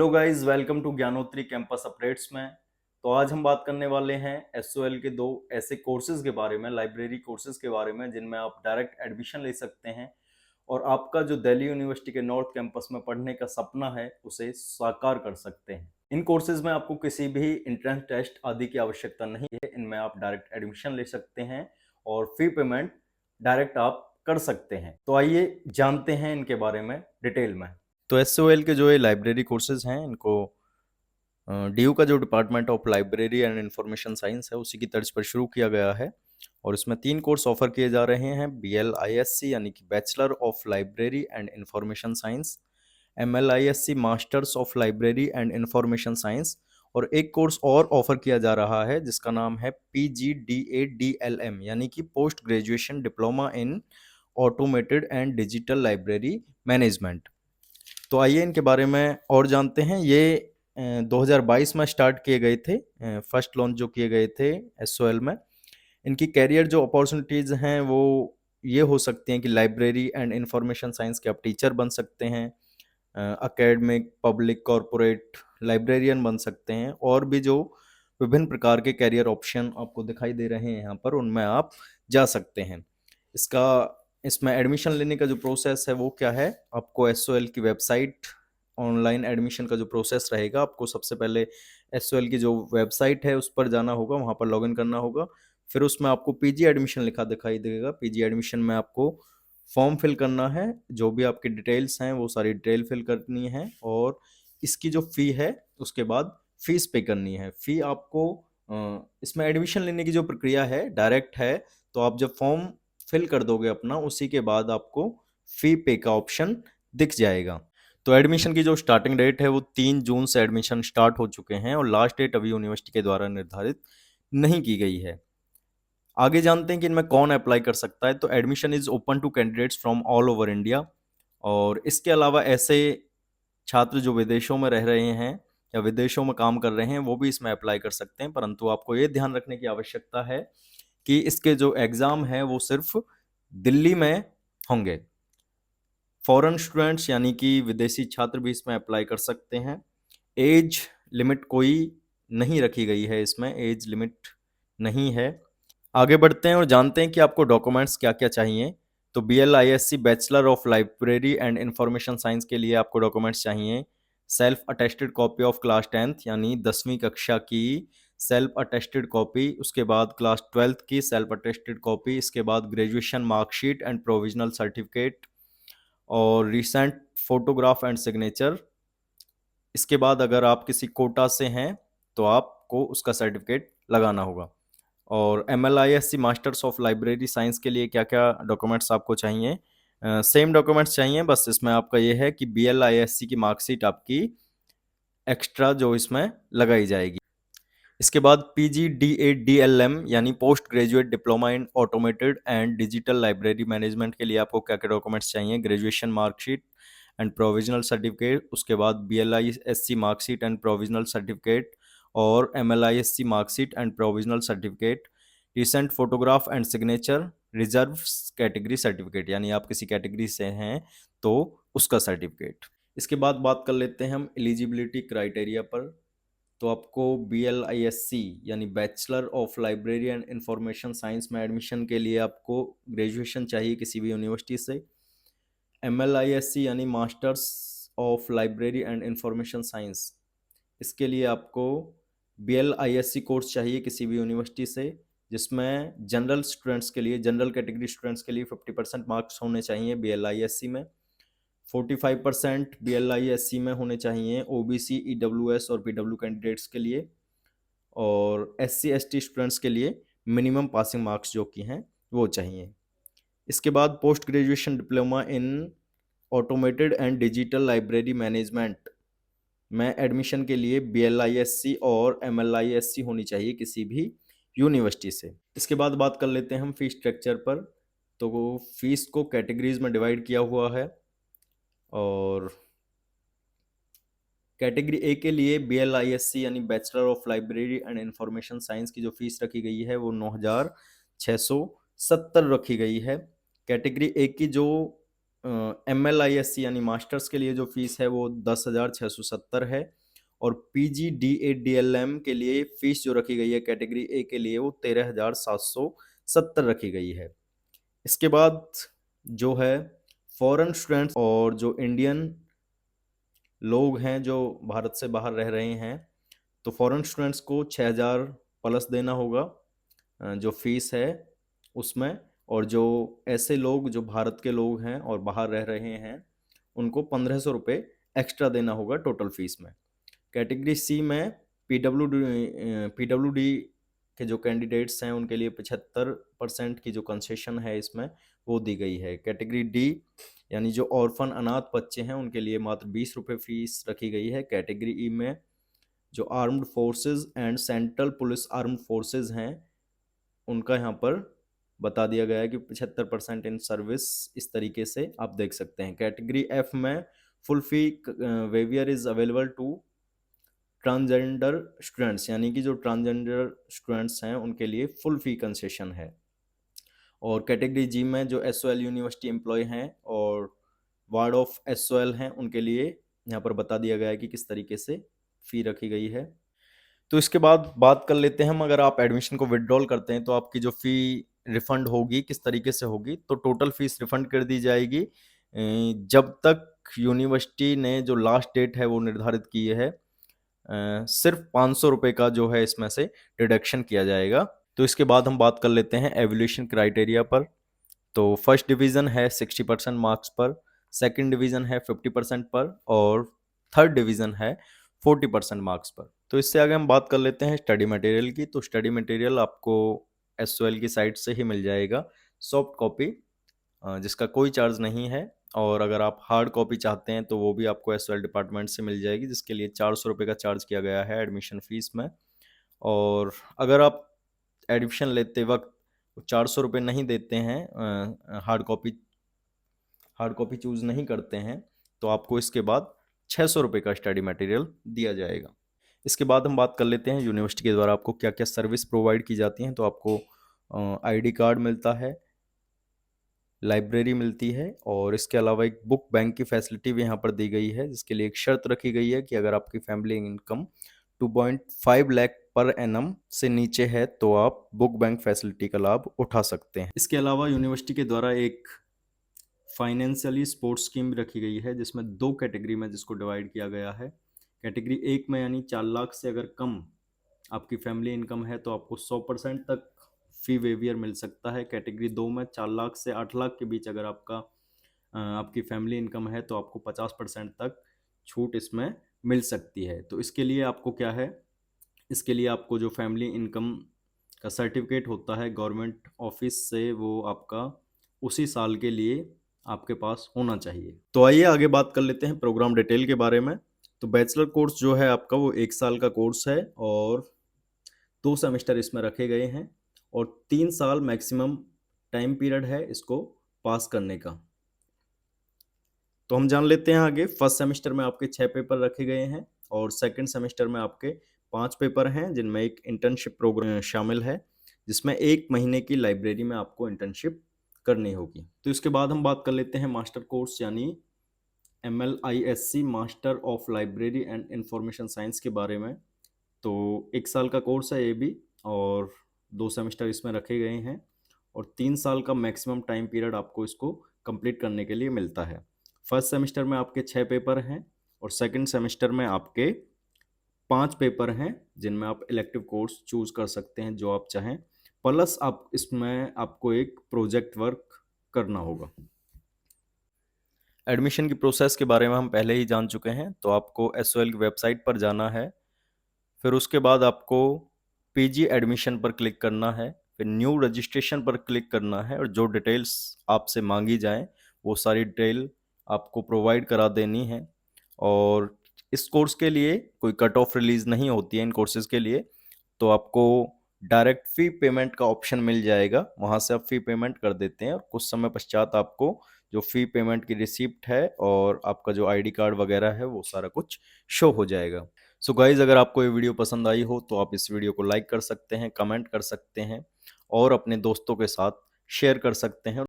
Hello guys, welcome to Gyanotri campus updates में। तो आज हम बात करने वाले हैं एसओएल के दो ऐसे कोर्सेज के बारे में, लाइब्रेरी कोर्सेज के बारे में, जिनमें आप डायरेक्ट एडमिशन ले सकते हैं और आपका जो दिल्ली यूनिवर्सिटी के नॉर्थ कैंपस में पढ़ने का सपना है उसे साकार कर सकते हैं। इन कोर्सेज में आपको किसी भी एंट्रेंस टेस्ट आदि की आवश्यकता नहीं है। इनमें आप डायरेक्ट एडमिशन ले सकते हैं और फी पेमेंट डायरेक्ट आप कर सकते हैं। तो आइए जानते हैं इनके बारे में डिटेल में। तो एसओएल के जो ये लाइब्रेरी कोर्सेज हैं, इनको डीयू का जो department of library and information science है उसी की तर्ज पर शुरू किया गया है। और इसमें 3 कोर्स ऑफर किए जा रहे हैं: बीएलआईएससी यानी कि bachelor of library and information science, MLISc masters of library and information science, और एक कोर्स और ऑफर किया जा रहा है जिसका नाम है पीजीडीएडीएलएम यानी कि post graduation diploma in automated and digital library management. तो आइए इनके बारे में और जानते हैं। ये 2022 में स्टार्ट किए गए थे, फर्स्ट लॉन्च जो किए गए थे एसओएल में। इनकी कैरियर जो अपॉर्चुनिटीज़ हैं वो ये हो सकती हैं कि लाइब्रेरी एंड इंफॉर्मेशन साइंस के आप टीचर बन सकते हैं, एकेडमिक, पब्लिक, कॉरपोरेट लाइब्रेरियन बन सकते हैं, और भी जो विभिन्न प्रकार के कैरियर ऑप्शन आपको दिखाई दे रहे हैं यहाँ पर, उनमें आप जा सकते हैं। इसमें एडमिशन लेने का जो प्रोसेस है वो क्या है, आपको एसओएल की वेबसाइट, ऑनलाइन एडमिशन का जो प्रोसेस रहेगा, आपको सबसे पहले एसओएल की जो वेबसाइट है उस पर जाना होगा, वहाँ पर लॉगिन करना होगा। फिर उसमें आपको पीजी एडमिशन लिखा दिखाई देगा। पीजी एडमिशन में आपको फॉर्म फिल करना है, जो भी आपकी डिटेल्स हैं वो सारी डिटेल फिल करनी है, और इसकी जो फ़ी है उसके बाद फीस पे करनी है। फ़ी आपको इसमें एडमिशन लेने की जो प्रक्रिया है डायरेक्ट है। तो आप जब फॉर्म फिल कर दोगे अपना, उसी के बाद आपको फ़ी पे का ऑप्शन दिख जाएगा। तो एडमिशन की जो स्टार्टिंग डेट है वो 3 जून से एडमिशन स्टार्ट हो चुके हैं, और लास्ट डेट अभी यूनिवर्सिटी के द्वारा निर्धारित नहीं की गई है। आगे जानते हैं कि इनमें कौन अप्लाई कर सकता है। तो admission is open to candidates from all over India, और इसके अलावा ऐसे छात्र जो विदेशों में रह रहे हैं या विदेशों में काम कर रहे हैं वो भी इसमें अप्लाई कर सकते हैं। परंतु आपको ये ध्यान रखने की आवश्यकता है कि इसके जो एग्ज़ाम है वो सिर्फ दिल्ली में होंगे। फॉरेन स्टूडेंट्स यानी कि विदेशी छात्र भी इसमें अप्लाई कर सकते हैं। एज लिमिट कोई नहीं रखी गई है, इसमें एज लिमिट नहीं है। आगे बढ़ते हैं और जानते हैं कि आपको डॉक्यूमेंट्स क्या-क्या चाहिए। तो BLISc bachelor of library and information science के लिए आपको डॉक्यूमेंट्स चाहिए: self attested copy of class 10th यानी 10वीं कक्षा की सेल्फ अटेस्टेड कॉपी, उसके बाद क्लास 12th की सेल्फ अटेस्टेड कॉपी, इसके बाद graduation marksheet and provisional certificate, और रिसेंट फोटोग्राफ एंड सिग्नेचर। इसके बाद अगर आप किसी कोटा से हैं तो आपको उसका सर्टिफिकेट लगाना होगा। और एमएलआईएससी मास्टर्स ऑफ लाइब्रेरी साइंस के लिए क्या-क्या डॉक्यूमेंट्स आपको चाहिए? सेम डॉक्यूमेंट्स चाहिए, बस इसमें आपका ये है कि बीएलआईएससी की मार्कशीट आपकी एक्स्ट्रा जो इसमें लगाई जाएगी। इसके बाद पीजीडीएडीएलएम यानी post graduate diploma in automated and digital library management के लिए आपको क्या-क्या डॉक्यूमेंट्स चाहिए? Graduation marksheet and provisional certificate, उसके बाद BLISc marksheet and provisional certificate, और MLISc marksheet and provisional certificate, recent photograph and signature, reserve category certificate यानी आप किसी कैटेगरी से हैं तो उसका सर्टिफिकेट। इसके बाद बात कर लेते हैं हम एलिजिबिलिटी क्राइटेरिया पर। तो आपको बीएलआईएससी यानी bachelor of library and information science में एडमिशन के लिए आपको ग्रेजुएशन चाहिए किसी भी यूनिवर्सिटी से। एमएलआईएससी यानी masters of library and information science, इसके लिए आपको बीएलआईएससी कोर्स चाहिए किसी भी यूनिवर्सिटी से, जिसमें जनरल स्टूडेंट्स के लिए, जनरल कैटेगरी स्टूडेंट्स के लिए 50% मार्क्स होने चाहिए बीएलआईएससी में, 45% बीएलआईएससी में होने चाहिए ओबीसी, ईडब्ल्यूएस और पीडब्ल्यू कैंडिडेट्स के लिए, और एससी एसटी स्टूडेंट्स के लिए मिनिमम पासिंग मार्क्स जो कि हैं वो चाहिए। इसके बाद post graduation diploma in automated and digital library management में एडमिशन के लिए बीएलआईएससी और एमएलआईएससी होनी चाहिए किसी भी यूनिवर्सिटी से। इसके बाद बात कर लेते हैं हम फीस स्ट्रक्चर पर। तो फीस को कैटेगरीज में डिवाइड किया हुआ है, और कैटेगरी ए के लिए बीएलआईएससी यानी bachelor of library and information science की जो फीस रखी गई है वो 9,670 रखी गई है। कैटेगरी ए की जो MLISC यानी मास्टर्स के लिए जो फीस है वो 10,670 है, और PGDA-DLM के लिए फीस जो रखी गई है कैटेगरी ए के लिए वो 13,770 रखी गई है। इसके बाद जो है फॉरेन स्टूडेंट्स और जो इंडियन लोग हैं जो भारत से बाहर रह रहे हैं, तो फॉरेन स्टूडेंट्स को 6,000 प्लस देना होगा जो फीस है उसमें, और जो ऐसे लोग जो भारत के लोग हैं और बाहर रह रहे हैं उनको 1,500 रुपये एक्स्ट्रा देना होगा टोटल फीस में। कैटेगरी सी में PWD के जो कैंडिडेट्स हैं उनके लिए 75% की जो कंसेशन है इसमें वो दी गई है। कैटेगरी डी यानी जो ऑर्फन अनाथ बच्चे हैं उनके लिए मात्र 20 रुपये फीस रखी गई है। कैटेगरी ई में जो armed forces and central police armed forces हैं उनका यहाँ पर बता दिया गया है कि 75% इन सर्विस, इस तरीके से आप देख सकते हैं। कैटेगरी एफ में full fee waiver is available to transgender students, यानी कि जो ट्रांसजेंडर स्टूडेंट्स हैं उनके लिए फुल फी कंसेशन है। और कैटेगरी जी में जो SOL यूनिवर्सिटी एम्प्लॉय हैं और वार्ड ऑफ SOL हैं उनके लिए यहाँ पर बता दिया गया है कि किस तरीके से फ़ी रखी गई है। तो इसके बाद बात कर लेते हैं हम, अगर आप एडमिशन को विड्रॉल करते हैं तो आपकी जो फ़ी रिफ़ंड होगी किस तरीके से होगी। तो टोटल फ़ीस रिफ़ंड कर दी जाएगी जब तक यूनिवर्सिटी ने जो लास्ट डेट है वो निर्धारित की है, सिर्फ 500 रुपये का जो है इसमें से डिडक्शन किया जाएगा। तो इसके बाद हम बात कर लेते हैं एवोल्यूशन क्राइटेरिया पर। तो फर्स्ट डिवीज़न है 60% मार्क्स पर, सेकंड डिवीज़न है 50% पर, और थर्ड डिवीज़न है 40% मार्क्स पर। तो इससे आगे हम बात कर लेते हैं स्टडी मटेरियल की। तो स्टडी मटेरियल आपको SOL की साइट से ही मिल जाएगा, सॉफ्ट कॉपी, जिसका कोई चार्ज नहीं है। और अगर आप हार्ड कॉपी चाहते हैं तो वो भी आपको SOL डिपार्टमेंट से मिल जाएगी, जिसके लिए 400 रुपये का चार्ज किया गया है एडमिशन फ़ीस में। और अगर आप एडमिशन लेते वक्त 400 रुपये नहीं देते हैं, हार्ड कॉपी चूज़ नहीं करते हैं, तो आपको इसके बाद 600 रुपये का स्टडी मटेरियल दिया जाएगा। इसके बाद हम बात कर लेते हैं यूनिवर्सिटी के द्वारा आपको क्या क्या सर्विस प्रोवाइड की जाती हैं। तो आपको ID कार्ड मिलता है, लाइब्रेरी मिलती है, और इसके अलावा एक बुक बैंक की फैसिलिटी भी यहाँ पर दी गई है, जिसके लिए एक शर्त रखी गई है कि अगर आपकी family income 2.5 lakh per annum से नीचे है तो आप बुक बैंक फैसिलिटी का लाभ उठा सकते हैं। इसके अलावा यूनिवर्सिटी के द्वारा एक फाइनेंशियली सपोर्ट स्कीम भी रखी गई है, जिसमें 2 कैटेगरी में जिसको डिवाइड किया गया है। कैटेगरी 1 में यानी 4 लाख से अगर कम आपकी फैमिली इनकम है तो आपको 100% तक फी वेवियर मिल सकता है। कैटेगरी 2 में 4 लाख से 8 लाख के बीच अगर आपकी फैमिली इनकम है तो आपको 50% तक छूट इसमें मिल सकती है। तो इसके लिए आपको क्या है, इसके लिए आपको जो फैमिली इनकम का सर्टिफिकेट होता है गवर्नमेंट ऑफिस से, वो आपका उसी साल के लिए आपके पास होना चाहिए। तो आइए आगे बात कर लेते हैं प्रोग्राम डिटेल के बारे में। तो बैचलर कोर्स जो है आपका वो 1 साल का कोर्स है, और 2 सेमेस्टर इसमें रखे गए हैं, और 3 साल मैक्सिमम टाइम पीरियड है इसको पास करने का। तो हम जान लेते हैं आगे। फर्स्ट सेमेस्टर में आपके 6 पेपर रखे गए हैं, और सेकंड सेमेस्टर में आपके 5 पेपर हैं, जिनमें एक इंटर्नशिप प्रोग्राम शामिल है, जिसमें 1 महीने की लाइब्रेरी में आपको इंटर्नशिप करनी होगी। तो इसके बाद हम बात कर लेते हैं मास्टर कोर्स यानी MLISC, master of library and information science के बारे में। तो 1 साल का कोर्स है ये भी, और 2 सेमेस्टर इसमें रखे गए हैं, और 3 साल का मैक्सिमम टाइम पीरियड आपको इसको कंप्लीट करने के लिए मिलता है। फर्स्ट सेमेस्टर में आपके 6 पेपर हैं, और सेकंड सेमेस्टर में आपके 5 पेपर हैं, जिनमें आप इलेक्टिव कोर्स चूज़ कर सकते हैं जो आप चाहें, प्लस आप इसमें आपको एक प्रोजेक्ट वर्क करना होगा। एडमिशन की प्रोसेस के बारे में हम पहले ही जान चुके हैं। तो आपको SOL की वेबसाइट पर जाना है, फिर उसके बाद आपको PG एडमिशन पर क्लिक करना है, फिर न्यू रजिस्ट्रेशन पर क्लिक करना है, और जो डिटेल्स आपसे मांगी जाएं वो सारी डिटेल आपको प्रोवाइड करा देनी है। और इस कोर्स के लिए कोई कट ऑफ रिलीज़ नहीं होती है इन कोर्सेज़ के लिए, तो आपको डायरेक्ट फ़ी पेमेंट का ऑप्शन मिल जाएगा, वहाँ से आप फ़ी पेमेंट कर देते हैं, और कुछ समय पश्चात आपको जो फ़ी पेमेंट की रिसिप्ट है और आपका जो ID कार्ड वगैरह है वो सारा कुछ शो हो जाएगा। सो गाइज़, अगर आपको ये वीडियो पसंद आई हो तो आप इस वीडियो को लाइक कर सकते हैं, कमेंट कर सकते हैं, और अपने दोस्तों के साथ शेयर कर सकते हैं।